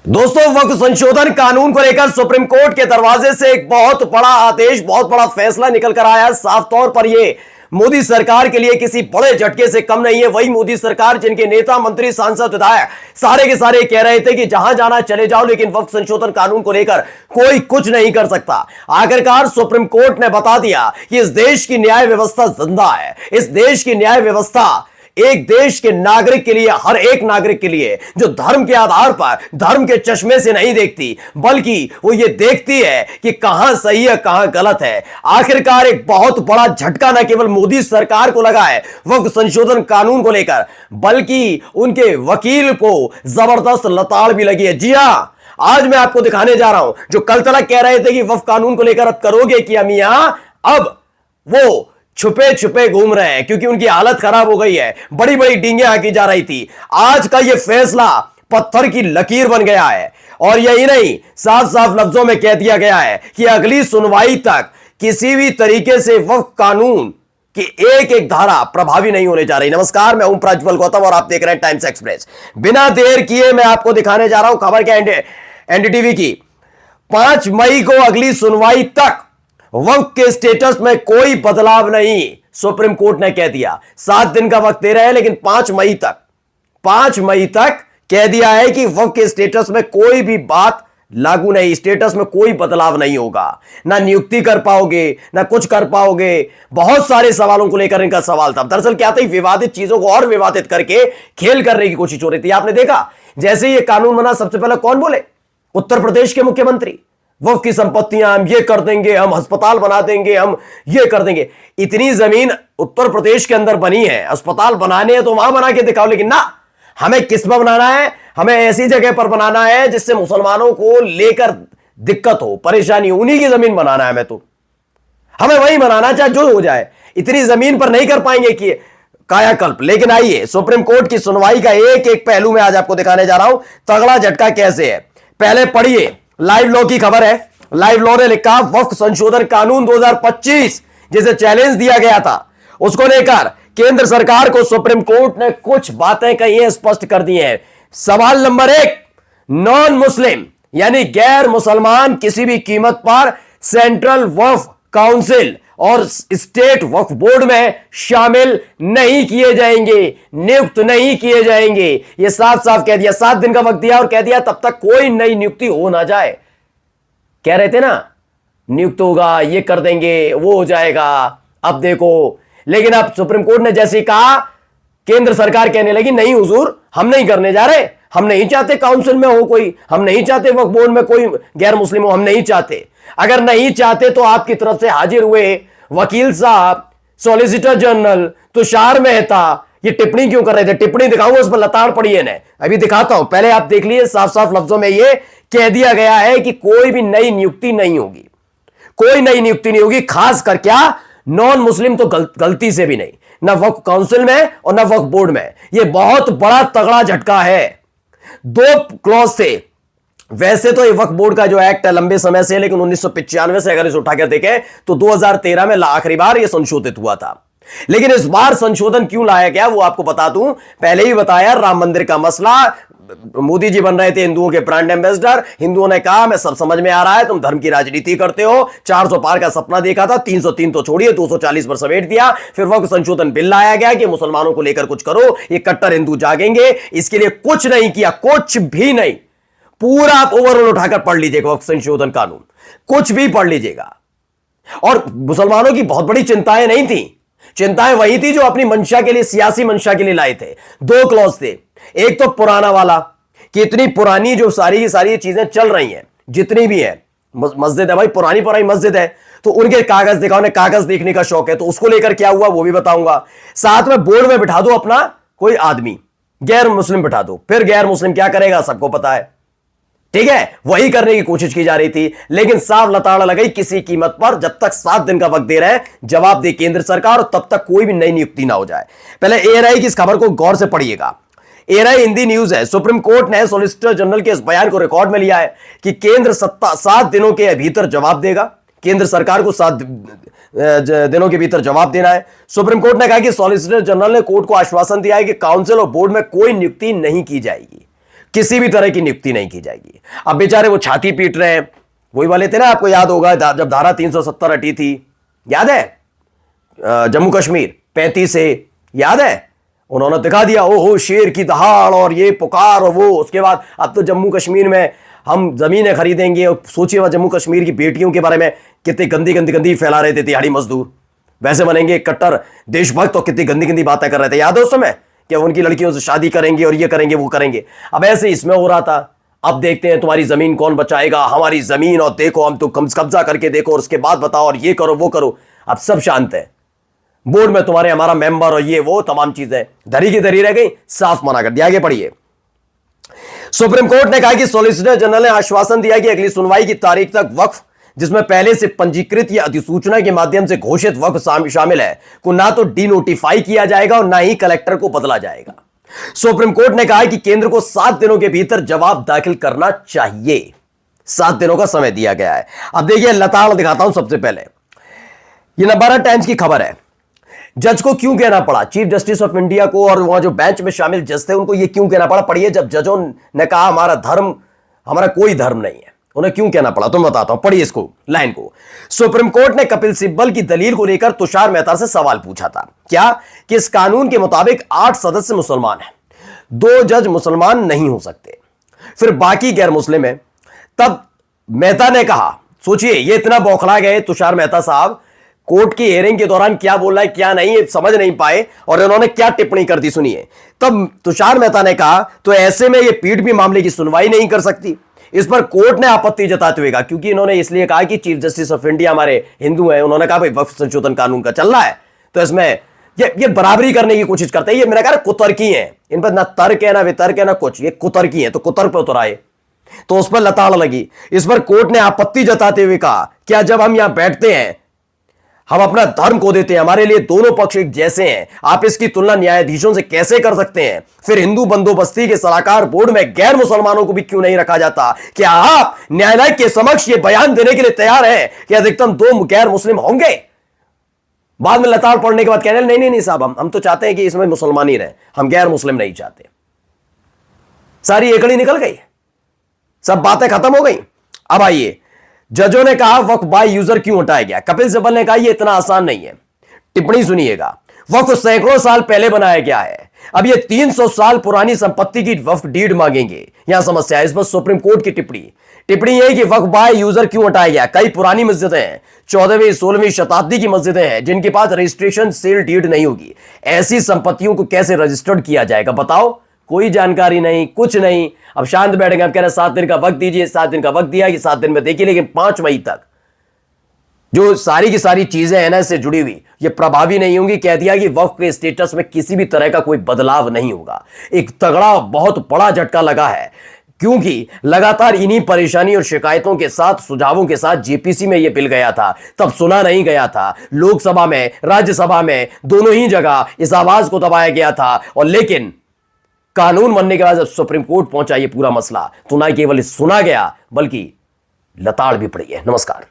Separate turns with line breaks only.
दोस्तों, वक्फ संशोधन कानून को लेकर सुप्रीम कोर्ट के दरवाजे से एक बहुत बड़ा आदेश, बहुत बड़ा फैसला निकल कर आया। साफ तौर पर यह मोदी सरकार के लिए किसी बड़े झटके से कम नहीं है। वही मोदी सरकार जिनके नेता, मंत्री, सांसद, विधायक सारे के सारे कह रहे थे कि जहां जाना चले जाओ, लेकिन वक्फ संशोधन कानून को लेकर कोई कुछ नहीं कर सकता। आखिरकार सुप्रीम कोर्ट ने बता दिया कि इस देश की न्याय व्यवस्था जिंदा है। इस देश की न्याय व्यवस्था एक देश के नागरिक के लिए, हर एक नागरिक के लिए, जो धर्म के आधार पर, धर्म के चश्मे से नहीं देखती, बल्कि वो ये देखती है कि कहां सही है, कहां गलत है। आखिरकार एक बहुत बड़ा झटका न केवल मोदी सरकार को लगा है वक्फ संशोधन कानून को लेकर, बल्कि उनके वकील को जबरदस्त लताड़ भी लगी है। जी हां, आज मैं आपको दिखाने जा रहा हूं, जो कल तक कह रहे थे कि वक्फ कानून को लेकर अब करोगे क्या मियां, अब वो छुपे छुपे घूम रहे हैं, क्योंकि उनकी हालत खराब हो गई है। बड़ी बड़ी डींगे हाकी जा रही थी। आज का यह फैसला पत्थर की लकीर बन गया है। और यही नहीं, साफ साफ लफ्जों में कह दिया गया है कि अगली सुनवाई तक किसी भी तरीके से वक्फ कानून की एक एक धारा प्रभावी नहीं होने जा रही। नमस्कार, मैं हूं प्रज्वल गौतम और आप देख रहे हैं टाइम्स एक्सप्रेस। बिना देर किए मैं आपको दिखाने जा रहा हूं खबर क्या एनडीटीवी की। 5 मई को अगली सुनवाई तक वक्फ के स्टेटस में कोई बदलाव नहीं, सुप्रीम कोर्ट ने कह दिया। 7 दिन का वक्त दे रहे हैं, लेकिन 5 मई तक कह दिया है कि वक्फ के स्टेटस में कोई भी बात लागू नहीं, स्टेटस में कोई बदलाव नहीं होगा। ना नियुक्ति कर पाओगे, ना कुछ कर पाओगे। बहुत सारे सवालों को लेकर इनका सवाल था। दरअसल क्या था, विवादित चीजों को और विवादित करके खेल करने की कोशिश हो रही थी। आपने देखा, जैसे ये कानून बना, सबसे पहले कौन बोले? उत्तर प्रदेश के मुख्यमंत्री। वक्फ की संपत्तियां हम ये कर देंगे, हम अस्पताल बना देंगे, हम ये कर देंगे। इतनी जमीन उत्तर प्रदेश के अंदर बनी है, अस्पताल बनाने हैं तो वहां बना के दिखाओ। लेकिन ना, हमें किस पर बनाना है? हमें ऐसी जगह पर बनाना है जिससे मुसलमानों को लेकर दिक्कत हो, परेशानी हो। उन्हीं की जमीन बनाना है हमें, तो हमें वही बनाना, चाहे जो हो जाए। इतनी जमीन पर नहीं कर पाएंगे कि कायाकल्प। लेकिन आइए, सुप्रीम कोर्ट की सुनवाई का एक एक पहलू मैं आज आपको दिखाने जा रहा हूं, तगड़ा झटका कैसे है। पहले पढ़िए, लाइव लॉ की खबर है। लाइव लॉ ने लिखा, वक्फ संशोधन कानून 2025 जिसे चैलेंज दिया गया था, उसको लेकर केंद्र सरकार को सुप्रीम कोर्ट ने कुछ बातें कही हैं, स्पष्ट कर दी हैं। सवाल नंबर 1, नॉन मुस्लिम यानी गैर मुसलमान किसी भी कीमत पर सेंट्रल वक्फ काउंसिल और स्टेट वक्फ बोर्ड में शामिल नहीं किए जाएंगे, नियुक्त नहीं किए जाएंगे। यह साफ साफ कह दिया। 7 दिन का वक्त दिया और कह दिया तब तक कोई नई नियुक्ति हो ना जाए। कह रहे थे ना, नियुक्त होगा, ये कर देंगे, वो हो जाएगा। अब देखो, लेकिन अब सुप्रीम कोर्ट ने जैसे कहा, केंद्र सरकार कहने लगी नहीं हुजूर, हम नहीं करने जा रहे, हम नहीं चाहते काउंसिल में हो कोई, हम नहीं चाहते वक्फ बोर्ड में कोई गैर मुस्लिम हो, हम नहीं चाहते। अगर नहीं चाहते तो आपकी तरफ से हाजिर हुए वकील साहब, सॉलिसिटर जनरल तुषार मेहता ये टिप्पणी क्यों कर रहे थे? टिप्पणी दिखाऊंगा, उस पर लताड़ पड़ी है। अभी दिखाता हूं, पहले आप देख लीजिए। साफ साफ लफ्जों में यह कह दिया गया है कि कोई भी नई नियुक्ति नहीं होगी, कोई नई नियुक्ति नहीं होगी। खासकर क्या, नॉन मुस्लिम तो गलती से भी नहीं, ना वक्फ काउंसिल में और ना वक्फ बोर्ड में। यह बहुत बड़ा तगड़ा झटका है। 2 क्लॉज से, वैसे तो ये वक्फ बोर्ड का जो एक्ट है लंबे समय से, लेकिन 1995 से अगर इसे उठा कर देखें तो 2013 में आखिरी बार यह संशोधित हुआ था। लेकिन इस बार संशोधन क्यों लाया गया वो आपको बता दूं। पहले ही बताया, राम मंदिर का मसला, मोदी जी बन रहे थे हिंदुओं के ब्रांड एम्बेसडर। हिंदुओं ने कहा मैं सब समझ में आ रहा है, तुम धर्म की राजनीति करते हो। 400 पार का सपना देखा था, 303 तो छोड़िए, 240 पर समेट दिया। फिर वक्फ संशोधन बिल लाया गया कि मुसलमानों को लेकर कुछ करो, ये कट्टर हिंदू जागेंगे। इसके लिए कुछ नहीं किया, कुछ भी नहीं। पूरा आप ओवरऑल उठाकर पढ़ लीजिएगा वक्फ संशोधन कानून, कुछ भी पढ़ लीजिएगा। और मुसलमानों की बहुत बड़ी चिंताएं नहीं थी, चिंताएं वही थी जो अपनी मंशा के लिए, सियासी मंशा के लिए लाए थे। 2 क्लॉज थे। एक तो पुराना वाला कि इतनी पुरानी जो सारी चीजें चल रही हैं, जितनी भी है, मस्जिद है भाई, पुरानी मस्जिद है, तो उनके कागज दिखाओ। उन्हें कागज देखने का शौक है, तो उसको लेकर क्या हुआ वो भी बताऊंगा। साथ में बोर्ड में बिठा दो अपना कोई आदमी, गैर मुस्लिम बिठा दो। फिर गैर मुस्लिम क्या करेगा सबको पता है, ठीक है। वही करने की कोशिश की जा रही थी, लेकिन साफ लताड़ लगाई किसी कीमत पर। जब तक 7 दिन का वक्त दे रहे हैं, जवाब दे केंद्र सरकार, और तब तक कोई भी नई नियुक्ति ना हो जाए। पहले एएनआई की इस खबर को गौर से पढ़िएगा। एएनआई हिंदी न्यूज है। सुप्रीम कोर्ट ने सॉलिसिटर जनरल के इस बयान को रिकॉर्ड में लिया है कि केंद्र 7 दिनों के भीतर जवाब देगा। केंद्र सरकार को 7 दिनों के भीतर जवाब देना है। सुप्रीम कोर्ट ने कहा कि सॉलिसिटर जनरल ने कोर्ट को आश्वासन दिया है कि काउंसिल और बोर्ड में कोई नियुक्ति नहीं की जाएगी, किसी भी तरह की नियुक्ति नहीं की जाएगी। अब बेचारे वो छाती पीट रहे हैं, वही वाले थे ना, आपको याद होगा जब धारा 370 हटी थी, याद है, जम्मू कश्मीर 35 से, याद है, उन्होंने दिखा दिया ओहो शेर की दहाड़ और ये पुकार और वो। उसके बाद अब तो जम्मू कश्मीर में हम जमीनें खरीदेंगे, और सोचिए वह जम्मू कश्मीर की बेटियों के बारे में कितनी गंदी गंदी गंदी फैला रहे थे, दिहाड़ी मजदूर वैसे बनेंगे कट्टर देशभक्त, तो कितनी गंदी गंदी बातें कर रहे थे, याद है उस समय, कि उनकी लड़कियों से शादी करेंगे और ये करेंगे वो करेंगे। अब ऐसे इसमें हो रहा था। अब देखते हैं तुम्हारी जमीन कौन बचाएगा, हमारी जमीन, और देखो हम तो कब्जा करके देखो और उसके बाद बताओ और ये करो वो करो। अब सब शांत है, बोर्ड में तुम्हारे हमारा मेंबर और ये वो तमाम चीजें धरी की धरी रह गई, साफ मना कर दिया। आगे पढ़िए। सुप्रीम कोर्ट ने कहा कि सॉलिसिटर जनरल ने आश्वासन दिया कि अगली सुनवाई की तारीख तक वक्फ, जिसमें पहले से पंजीकृत या अधिसूचना के माध्यम से घोषित वक्फ शामिल है, को ना तो डिनोटिफाई किया जाएगा और ना ही कलेक्टर को बदला जाएगा। सुप्रीम कोर्ट ने कहा कि केंद्र को 7 दिनों के भीतर जवाब दाखिल करना चाहिए। 7 दिनों का समय दिया गया है। अब देखिए लताड़ दिखाता हूं। सबसे पहले यह नवभारत टाइम्स की खबर है, जज को क्यों कहना पड़ा, चीफ जस्टिस ऑफ इंडिया को और वहां जो बेंच में शामिल जज थे उनको यह क्यों कहना पड़ा। पढ़िए, जब जजों ने कहा हमारा कोई धर्म नहीं है, उन्हें क्यों कहना पड़ा, तुम बताता हूं। पढ़िए इसको, लाइन को। सुप्रीम कोर्ट ने कपिल सिब्बल की दलील को लेकर तुषार मेहता से सवाल पूछा था, क्या कि इस कानून के मुताबिक 8 सदस्य मुसलमान हैं, 2 जज मुसलमान नहीं हो सकते, फिर बाकी गैर मुस्लिम है। तब मेहता ने कहा, सोचिए ये इतना बौखला गए तुषार मेहता साहब, कोर्ट की हियरिंग के दौरान क्या बोल रहा है क्या नहीं समझ नहीं पाए, और इन्होंने क्या टिप्पणी कर दी सुनिए। तब तुषार मेहता ने कहा, तो ऐसे में यह पीठ भी मामले की सुनवाई नहीं कर सकती। इस पर कोर्ट ने आपत्ति जताते हुए कहा, क्योंकि इन्होंने इसलिए कहा कि चीफ जस्टिस ऑफ इंडिया हमारे हिंदू हैं, उन्होंने कहा भाई वक्फ संशोधन कानून का चल रहा है, तो इसमें ये बराबरी करने की कोशिश करते हैं। ये मेरा कहा कुतर्की है, इन पर ना तर्क है ना वितर्क है ना कुछ, ये कुतर्की है, तो कुतर्क पे उतर आए, तो उस पर लताड़ लगी। इस पर कोर्ट ने आपत्ति जताते हुए कहा, क्या जब हम यहां बैठते हैं हम अपना धर्म खो देते हैं, हमारे लिए दोनों पक्ष एक जैसे हैं, आप इसकी तुलना न्यायाधीशों से कैसे कर सकते हैं। फिर हिंदू बंदोबस्ती के सलाहकार बोर्ड में गैर मुसलमानों को भी क्यों नहीं रखा जाता। क्या आप न्यायालय के समक्ष यह बयान देने के लिए तैयार हैं कि अधिकतम 2 गैर मुस्लिम होंगे। बाद में लताड़ पढ़ने के बाद कहने नहीं नहीं नहीं साहब, हम तो चाहते हैं कि इसमें मुसलमान ही रहे, हम गैर मुस्लिम नहीं चाहते। सारी एकड़ी निकल गई, सब बातें खत्म हो गई। अब आइए, जजों ने कहा वक्फ बाय यूजर क्यों हटाया गया। कपिल सिब्बल ने कहा यह इतना आसान नहीं है। टिप्पणी सुनिएगा, वक्फ सैकड़ों साल पहले बनाया गया है, अब यह 300 साल पुरानी संपत्ति की वक्फ डीड मांगेंगे, यहां समस्या है। इस पर सुप्रीम कोर्ट की टिप्पणी यह कि वक्फ बाय यूजर क्यों हटाया गया। कई पुरानी मस्जिदें हैं, 14वीं 16वीं शताब्दी की मस्जिदें हैं, जिनके पास रजिस्ट्रेशन सेल डीड नहीं होगी। ऐसी संपत्तियों को कैसे रजिस्टर्ड किया जाएगा बताओ। कोई जानकारी नहीं, कुछ नहीं। अब शांत बैठेंगे, अब कह रहे 7 दिन का वक्त दीजिए, 7 दिन का वक्त दिया कि 7 दिन में देखिए, लेकिन 5 मई तक जो सारी की सारी चीजें हैं ना इससे जुड़ी हुई, ये प्रभावी नहीं होंगी। कह दिया कि वक्फ के स्टेटस में किसी भी तरह का कोई बदलाव नहीं होगा। एक तगड़ा बहुत बड़ा झटका लगा है, क्योंकि लगातार इन्हीं परेशानी और शिकायतों के साथ, सुझावों के साथ जेपीसी में यह बिल गया था, तब सुना नहीं गया था। लोकसभा में, राज्यसभा में, दोनों ही जगह इस आवाज को दबाया गया था। और लेकिन कानून बनने के बाद जब सुप्रीम कोर्ट पहुंचा ये पूरा मसला, तो ना केवल सुना गया बल्कि लताड़ भी पड़ी है। नमस्कार।